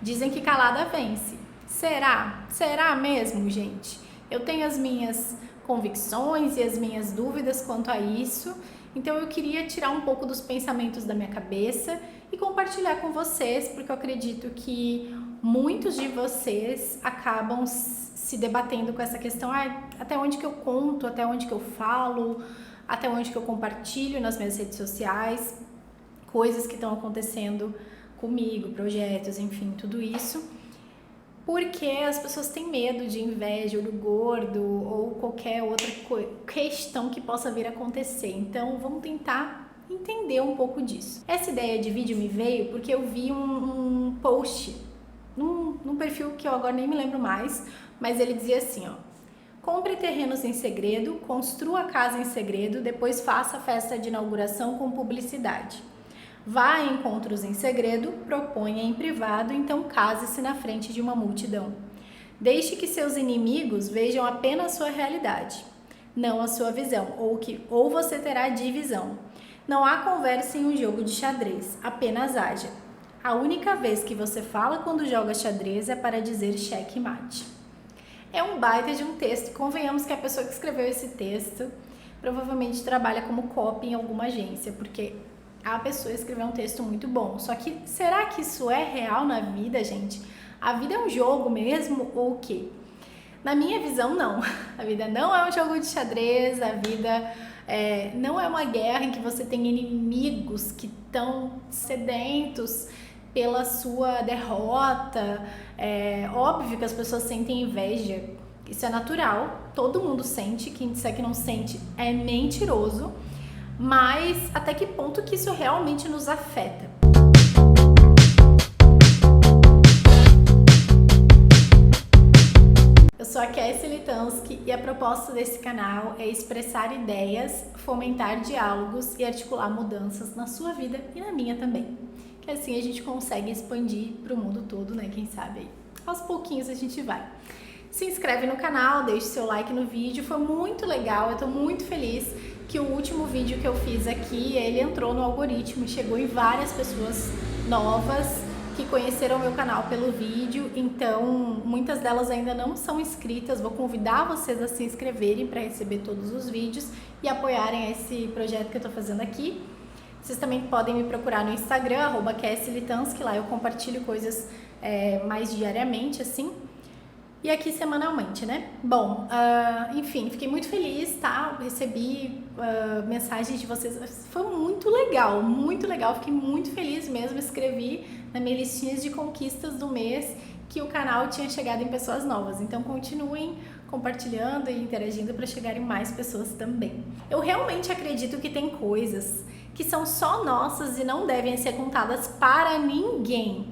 Dizem que calada vence. Será? Será mesmo, gente? Eu tenho as minhas convicções e as minhas dúvidas quanto a isso, então eu queria tirar um pouco dos pensamentos da minha cabeça e compartilhar com vocês, porque eu acredito que muitos de vocês acabam se debatendo com essa questão, até onde que eu conto, até onde que eu falo, até onde que eu compartilho nas minhas redes sociais, coisas que estão acontecendo comigo, projetos, enfim, tudo isso. Porque as pessoas têm medo de inveja, olho gordo ou qualquer outra questão que possa vir a acontecer. Então, vamos tentar entender um pouco disso. Essa ideia de vídeo me veio porque eu vi um post num perfil que eu agora nem me lembro mais, mas ele dizia assim, ó: compre terrenos em segredo, construa a casa em segredo, depois faça a festa de inauguração com publicidade. Vá a encontros em segredo, proponha em privado, então case-se na frente de uma multidão. Deixe que seus inimigos vejam apenas sua realidade, não a sua visão, ou você terá divisão. Não há conversa em um jogo de xadrez, apenas haja. A única vez que você fala quando joga xadrez é para dizer cheque mate. É um baita de um texto, convenhamos que a pessoa que escreveu esse texto provavelmente trabalha como copy em alguma agência, porque a pessoa escreveu um texto muito bom. Só que, será que isso é real na vida, gente? A vida é um jogo mesmo ou o quê? Na minha visão, não. A vida não é um jogo de xadrez, a vida não é uma guerra em que você tem inimigos que estão sedentos pela sua derrota. É óbvio que as pessoas sentem inveja, isso é natural, todo mundo sente, quem disser que não sente é mentiroso. Mas até que ponto que isso realmente nos afeta? Eu sou a Kessi Litanski e a proposta desse canal é expressar ideias, fomentar diálogos e articular mudanças na sua vida e na minha também. Que assim a gente consegue expandir para o mundo todo, né? Quem sabe aí. Aos pouquinhos a gente vai. Se inscreve no canal, deixe seu like no vídeo, foi muito legal, eu tô muito feliz que o último vídeo que eu fiz aqui, ele entrou no algoritmo e chegou em várias pessoas novas que conheceram meu canal pelo vídeo, então muitas delas ainda não são inscritas, vou convidar vocês a se inscreverem para receber todos os vídeos e apoiarem esse projeto que eu tô fazendo aqui. Vocês também podem me procurar no Instagram, @KessiLitanski, lá eu compartilho coisas mais diariamente, assim. E aqui semanalmente, né? Bom, enfim, fiquei muito feliz, tá? Recebi mensagens de vocês, foi muito legal, fiquei muito feliz mesmo. Escrevi na minha listinha de conquistas do mês que o canal tinha chegado em pessoas novas, então continuem compartilhando e interagindo para chegarem mais pessoas também. Eu realmente acredito que tem coisas que são só nossas e não devem ser contadas para ninguém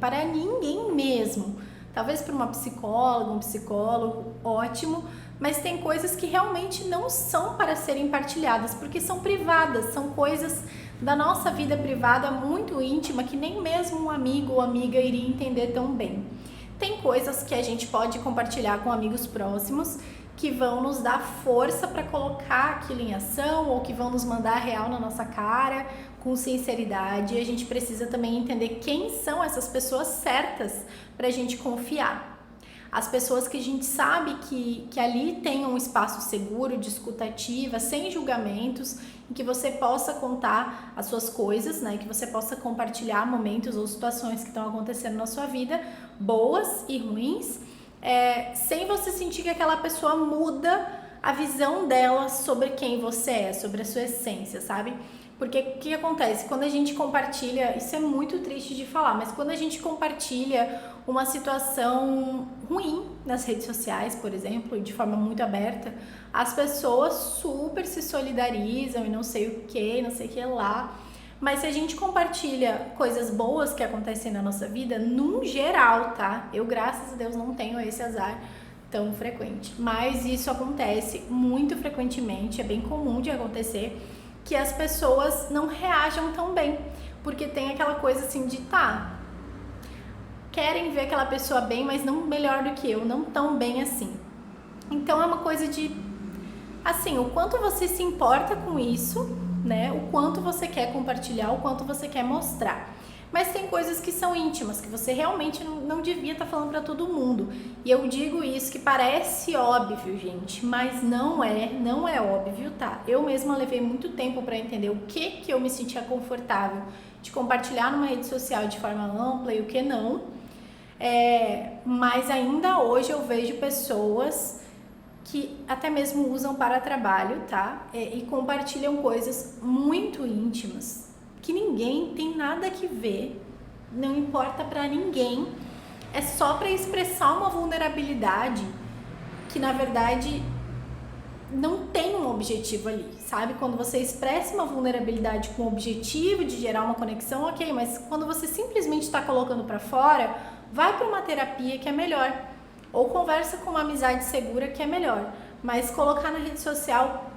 mesmo. Talvez para uma psicóloga, um psicólogo, ótimo, mas tem coisas que realmente não são para serem partilhadas, porque são privadas, são coisas da nossa vida privada muito íntima que nem mesmo um amigo ou amiga iria entender tão bem. Tem coisas que a gente pode compartilhar com amigos próximos que vão nos dar força para colocar aquilo em ação ou que vão nos mandar real na nossa cara, com sinceridade. E a gente precisa também entender quem são essas pessoas certas para a gente confiar. As pessoas que a gente sabe que ali tem um espaço seguro, de escuta ativa, sem julgamentos, em que você possa contar as suas coisas, né? Que você possa compartilhar momentos ou situações que estão acontecendo na sua vida, boas e ruins, sem você sentir que aquela pessoa muda a visão dela sobre quem você é, sobre a sua essência, sabe? Porque o que acontece? Quando a gente compartilha, isso é muito triste de falar, mas quando a gente compartilha uma situação ruim nas redes sociais, por exemplo, de forma muito aberta, as pessoas super se solidarizam e não sei o que lá. Mas se a gente compartilha coisas boas que acontecem na nossa vida, num geral, tá? Eu, graças a Deus, não tenho esse azar tão frequente. Mas isso acontece muito frequentemente, é bem comum de acontecer, que as pessoas não reajam tão bem. Porque tem aquela coisa assim de, querem ver aquela pessoa bem, mas não melhor do que eu, não tão bem assim. Então é uma coisa de, assim, o quanto você se importa com isso, né? O quanto você quer compartilhar, o quanto você quer mostrar. Mas tem coisas que são íntimas, que você realmente não devia estar falando para todo mundo. E eu digo isso que parece óbvio, gente, mas não é óbvio, tá? Eu mesma levei muito tempo para entender o que eu me sentia confortável de compartilhar numa rede social de forma ampla e o que não. Mas ainda hoje eu vejo pessoas que até mesmo usam para trabalho, tá? E compartilham coisas muito íntimas, que ninguém tem nada que ver, não importa para ninguém, é só para expressar uma vulnerabilidade que na verdade não tem um objetivo ali, sabe? Quando você expressa uma vulnerabilidade com o objetivo de gerar uma conexão, ok, mas quando você simplesmente está colocando para fora, vai para uma terapia que é melhor, ou conversa com uma amizade segura que é melhor, mas colocar na rede social,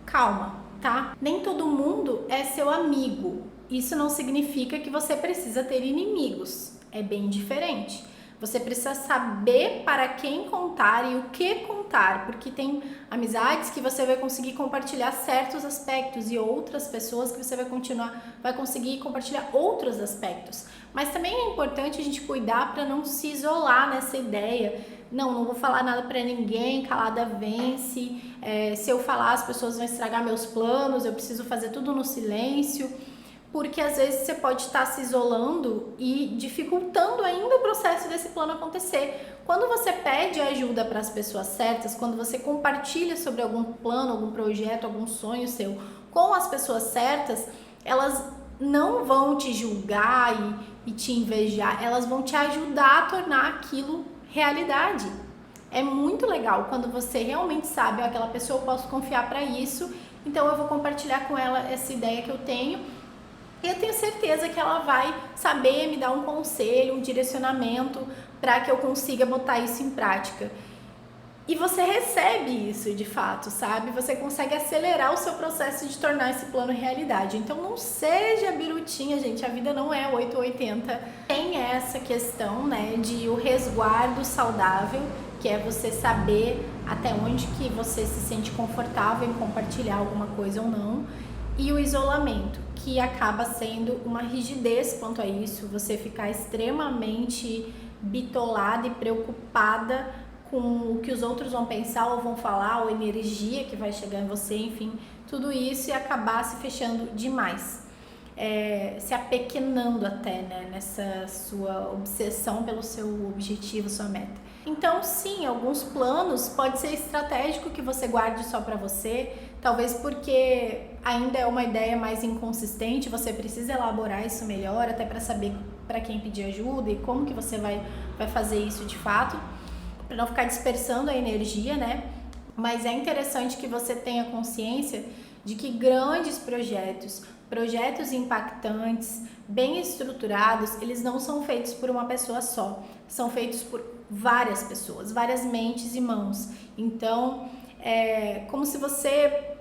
calma, tá? Nem todo mundo é seu amigo. Isso não significa que você precisa ter inimigos. É bem diferente. Você precisa saber para quem contar e o que contar, porque tem amizades que você vai conseguir compartilhar certos aspectos e outras pessoas que você vai conseguir compartilhar outros aspectos. Mas também é importante a gente cuidar para não se isolar nessa ideia. Não vou falar nada para ninguém, calada vence. Se eu falar, as pessoas vão estragar meus planos, eu preciso fazer tudo no silêncio. Porque às vezes você pode estar se isolando e dificultando ainda o processo desse plano acontecer. Quando você pede ajuda para as pessoas certas, quando você compartilha sobre algum plano, algum projeto, algum sonho seu com as pessoas certas, elas não vão te julgar e te invejar, elas vão te ajudar a tornar aquilo realidade. É muito legal quando você realmente sabe, aquela pessoa eu posso confiar para isso, então eu vou compartilhar com ela essa ideia que eu tenho. Eu tenho certeza que ela vai saber me dar um conselho, um direcionamento para que eu consiga botar isso em prática. E você recebe isso de fato, sabe? Você consegue acelerar o seu processo de tornar esse plano realidade. Então não seja birutinha, gente, a vida não é 880. Tem essa questão, né, de o resguardo saudável, que é você saber até onde que você se sente confortável em compartilhar alguma coisa ou não. E o isolamento, que acaba sendo uma rigidez quanto a isso, você ficar extremamente bitolada e preocupada com o que os outros vão pensar ou vão falar, ou a energia que vai chegar em você, enfim, tudo isso, e acabar se fechando demais, se apequenando até, né, nessa sua obsessão pelo seu objetivo, sua meta. Então, sim, alguns planos pode ser estratégico que você guarde só para você, talvez porque ainda é uma ideia mais inconsistente, você precisa elaborar isso melhor, até para saber para quem pedir ajuda e como que você vai fazer isso de fato, para não ficar dispersando a energia, né? Mas é interessante que você tenha consciência de que grandes projetos impactantes, bem estruturados, eles não são feitos por uma pessoa só, são feitos por várias pessoas, várias mentes e mãos. Então, é como se você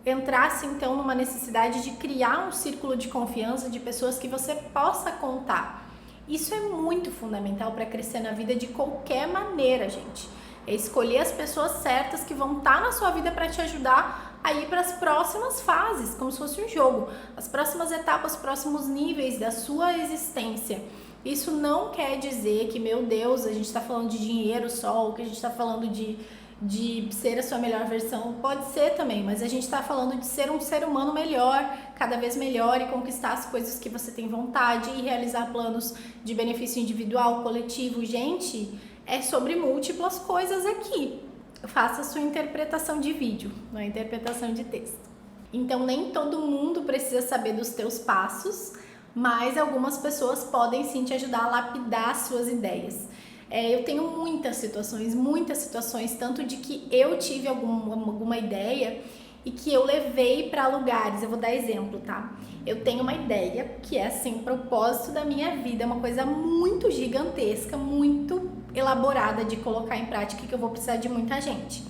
entrasse então numa necessidade de criar um círculo de confiança de pessoas que você possa contar. Isso é muito fundamental para crescer na vida de qualquer maneira, gente. É escolher as pessoas certas que vão estar na sua vida para te ajudar a ir para as próximas fases, como se fosse um jogo, as próximas etapas, os próximos níveis da sua existência. Isso não quer dizer que, meu Deus, a gente está falando de dinheiro só, ou que a gente está falando de ser a sua melhor versão. Pode ser também, mas a gente está falando de ser um ser humano melhor, cada vez melhor, e conquistar as coisas que você tem vontade e realizar planos de benefício individual, coletivo. Gente, é sobre múltiplas coisas aqui. Faça a sua interpretação de vídeo, não é interpretação de texto. Então, nem todo mundo precisa saber dos teus passos, mas algumas pessoas podem sim te ajudar a lapidar suas ideias. Eu tenho muitas situações, tanto de que eu tive alguma ideia e que eu levei para lugares. Eu vou dar exemplo, tá? Eu tenho uma ideia que é assim, o propósito da minha vida, é uma coisa muito gigantesca, muito elaborada de colocar em prática, que eu vou precisar de muita gente.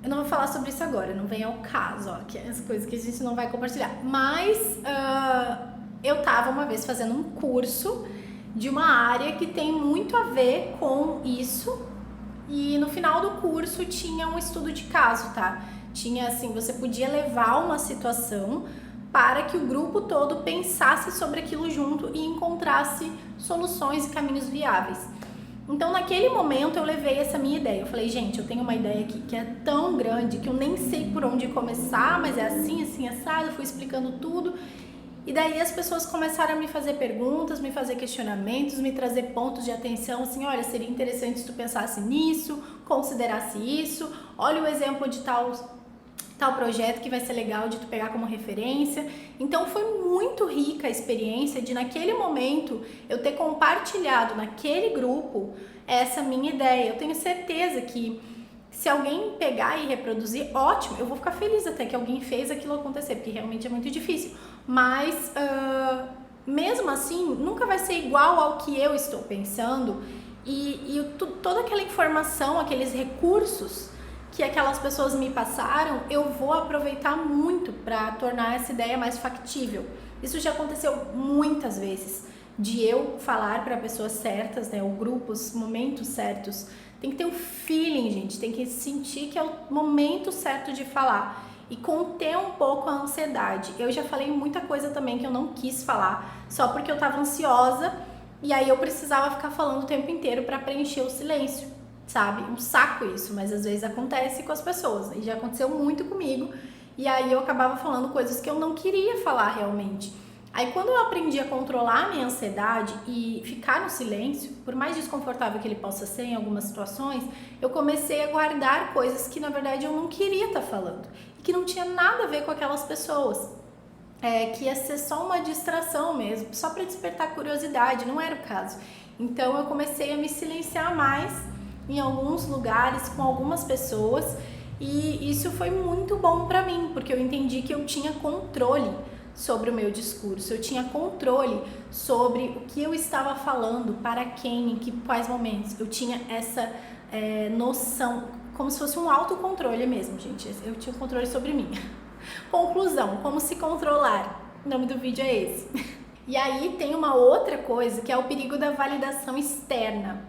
Eu não vou falar sobre isso agora, não vem ao caso, ó, que é as coisas que a gente não vai compartilhar. Mas eu tava uma vez fazendo um curso de uma área que tem muito a ver com isso, e no final do curso tinha um estudo de caso, tá? Tinha assim, você podia levar uma situação para que o grupo todo pensasse sobre aquilo junto e encontrasse soluções e caminhos viáveis. Então, naquele momento, eu levei essa minha ideia. Eu falei, gente, eu tenho uma ideia aqui que é tão grande que eu nem sei por onde começar, mas é assim, assim, assado. Eu fui explicando tudo. E daí as pessoas começaram a me fazer perguntas, me fazer questionamentos, me trazer pontos de atenção, assim, olha, seria interessante se tu pensasse nisso, considerasse isso, olha o exemplo de tal projeto que vai ser legal de tu pegar como referência. Então foi muito rica a experiência de naquele momento eu ter compartilhado naquele grupo essa minha ideia. Eu tenho certeza que se alguém pegar e reproduzir, ótimo, eu vou ficar feliz até que alguém fez aquilo acontecer, porque realmente é muito difícil. Mas mesmo assim, nunca vai ser igual ao que eu estou pensando e toda aquela informação, aqueles recursos que aquelas pessoas me passaram, eu vou aproveitar muito para tornar essa ideia mais factível. Isso já aconteceu muitas vezes, de eu falar para pessoas certas, né, ou grupos, momentos certos. Tem que ter um feeling, gente, tem que sentir que é o momento certo de falar e conter um pouco a ansiedade. Eu já falei muita coisa também que eu não quis falar, só porque eu estava ansiosa e aí eu precisava ficar falando o tempo inteiro para preencher o silêncio. Sabe? Um saco isso, mas às vezes acontece com as pessoas, e já aconteceu muito comigo, e aí eu acabava falando coisas que eu não queria falar realmente. Aí quando eu aprendi a controlar a minha ansiedade e ficar no silêncio, por mais desconfortável que ele possa ser em algumas situações, eu comecei a guardar coisas que na verdade eu não queria estar falando, e que não tinha nada a ver com aquelas pessoas. Que ia ser só uma distração mesmo, só para despertar curiosidade, não era o caso. Então eu comecei a me silenciar mais em alguns lugares, com algumas pessoas, e isso foi muito bom para mim, porque eu entendi que eu tinha controle sobre o meu discurso, eu tinha controle sobre o que eu estava falando, para quem, em quais momentos, eu tinha essa noção, como se fosse um autocontrole mesmo, gente, eu tinha controle sobre mim. Conclusão, como se controlar? O nome do vídeo é esse. E aí tem uma outra coisa, que é o perigo da validação externa,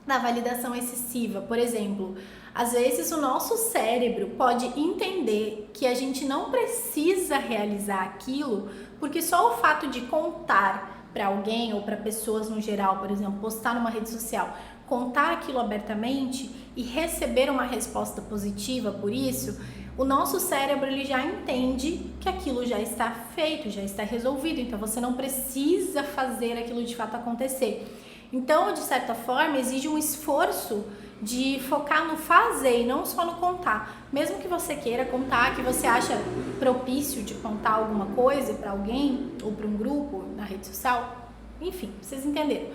da validação excessiva. Por exemplo, às vezes o nosso cérebro pode entender que a gente não precisa realizar aquilo, porque só o fato de contar para alguém ou para pessoas no geral, por exemplo, postar numa rede social, contar aquilo abertamente e receber uma resposta positiva por isso, o nosso cérebro ele já entende que aquilo já está feito, já está resolvido, então você não precisa fazer aquilo de fato acontecer. Então, de certa forma, exige um esforço de focar no fazer e não só no contar. Mesmo que você queira contar, que você acha propício de contar alguma coisa para alguém ou para um grupo na rede social, enfim, vocês entenderam.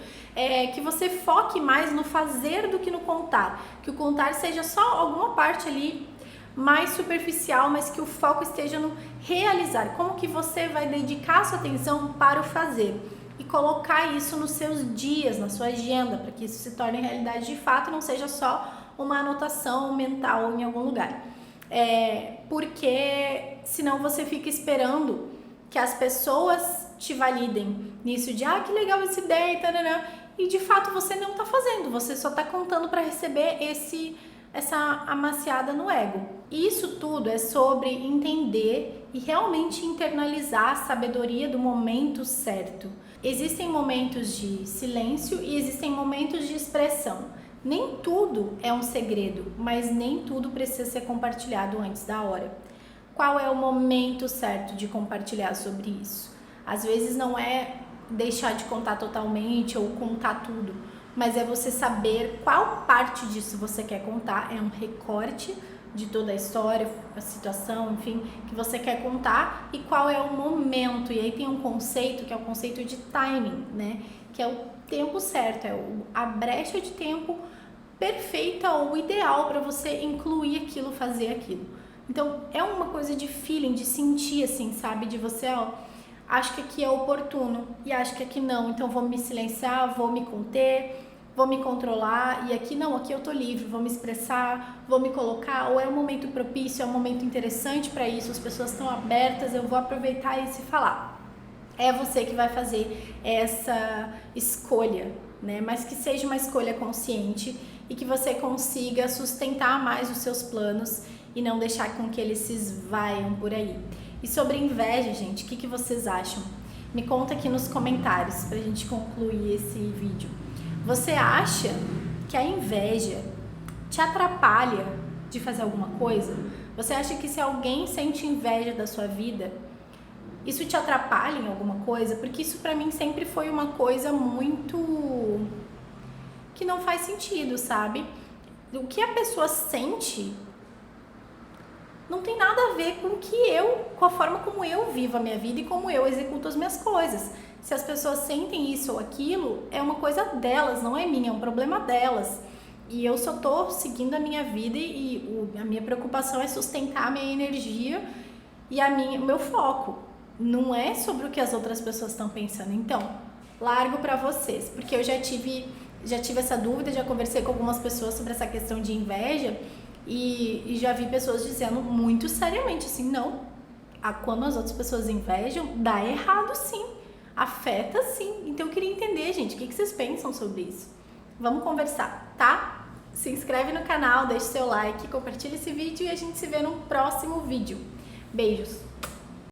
Que você foque mais no fazer do que no contar. Que o contar seja só alguma parte ali mais superficial, mas que o foco esteja no realizar. Como que você vai dedicar sua atenção para o fazer? E colocar isso nos seus dias, na sua agenda, para que isso se torne realidade de fato, não seja só uma anotação mental em algum lugar. Porque senão você fica esperando que as pessoas te validem nisso de que legal essa ideia, tarará, e de fato você não está fazendo, você só está contando para receber essa amaciada no ego. Isso tudo é sobre entender e realmente internalizar a sabedoria do momento certo. Existem momentos de silêncio e existem momentos de expressão. Nem tudo é um segredo, mas nem tudo precisa ser compartilhado antes da hora. Qual é o momento certo de compartilhar sobre isso? Às vezes não é deixar de contar totalmente ou contar tudo, mas é você saber qual parte disso você quer contar, é um recorte de toda a história, a situação, enfim, que você quer contar e qual é o momento. E aí tem um conceito que é o conceito de timing, né? Que é o tempo certo, a brecha de tempo perfeita ou ideal para você incluir aquilo, fazer aquilo. Então é uma coisa de feeling, de sentir assim, sabe? De você, acho que aqui é oportuno e acho que aqui não, então vou me silenciar, vou me conter, vou me controlar, e aqui não, aqui eu tô livre, vou me expressar, vou me colocar, ou é um momento propício, é um momento interessante para isso, as pessoas estão abertas, eu vou aproveitar e se falar. É você que vai fazer essa escolha, né? Mas que seja uma escolha consciente e que você consiga sustentar mais os seus planos e não deixar com que eles se esvaiam por aí. E sobre inveja, gente, o que vocês acham? Me conta aqui nos comentários pra gente concluir esse vídeo. Você acha que a inveja te atrapalha de fazer alguma coisa? Você acha que se alguém sente inveja da sua vida, isso te atrapalha em alguma coisa? Porque isso pra mim sempre foi uma coisa muito... que não faz sentido, sabe? O que a pessoa sente não tem nada a ver com a forma como eu vivo a minha vida e como eu executo as minhas coisas. Se as pessoas sentem isso ou aquilo, é uma coisa delas, não é minha, é um problema delas. E eu só tô seguindo a minha vida e a minha preocupação é sustentar a minha energia e o meu foco. Não é sobre o que as outras pessoas estão pensando. Então, largo pra vocês, porque eu já tive essa dúvida, já conversei com algumas pessoas sobre essa questão de inveja e já vi pessoas dizendo muito seriamente assim, não, quando as outras pessoas invejam, dá errado sim, afeta sim. Então eu queria entender, gente, o que vocês pensam sobre isso? Vamos conversar, tá? Se inscreve no canal, deixe seu like, compartilha esse vídeo e a gente se vê no próximo vídeo. Beijos!